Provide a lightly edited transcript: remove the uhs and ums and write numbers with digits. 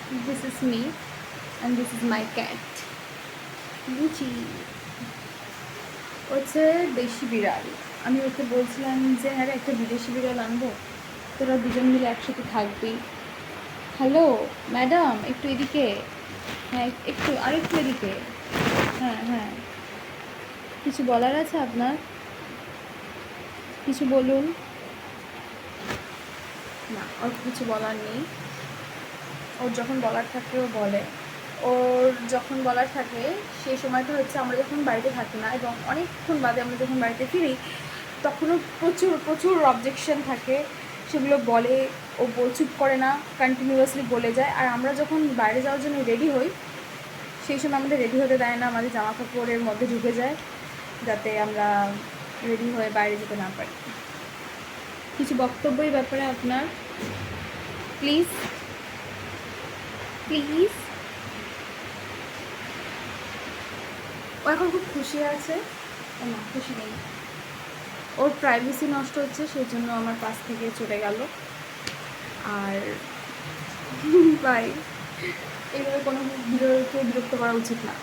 This is me and this is my cat. বুঝি হচ্ছে দেশি বিড়াল। আমি ওকে বলছিলাম যে হ্যাঁ একটা বিদেশি বিড়াল আনবো, তোরা দুজন মিলে একসাথে থাকবি। হ্যালো ম্যাডাম, একটু এদিকে। হ্যাঁ একটু আরেকটু এদিকে। হ্যাঁ হ্যাঁ, কিছু বলার আছে আপনার? কিছু বলুন। না, ওর কিছু বলার নেই। ওর যখন বলার থাকে ও বলে। ওর যখন বলার থাকে সেই সময়টা হচ্ছে আমরা যখন বাড়িতে থাকি না এবং অনেকক্ষণ বাদে আমরা যখন বাড়িতে ফিরি তখনও প্রচুর প্রচুর অবজেকশন থাকে, সেগুলো বলে। ও চুপ করে না, কন্টিনিউয়াসলি বলে যায়। আর আমরা যখন বাইরে যাওয়ার জন্য রেডি হই সেই সময় আমাদের রেডি হতে দেয় না, আমাদের জামা কাপড়ের মধ্যে ঢুকে যায় যাতে আমরা রেডি হয়ে বাইরে যেতে না পারি। কিছু বক্তব্য এই ব্যাপারে আপনার? Please please. ও এখন খুব খুশি আছে। না, খুশি নেই। ওর প্রাইভেসি নষ্ট হচ্ছে, সেই জন্য আমার পাশ থেকে চলে গেল। আর বাই। এইভাবে কোনো ভিডিওকে বিরক্ত করা উচিত না।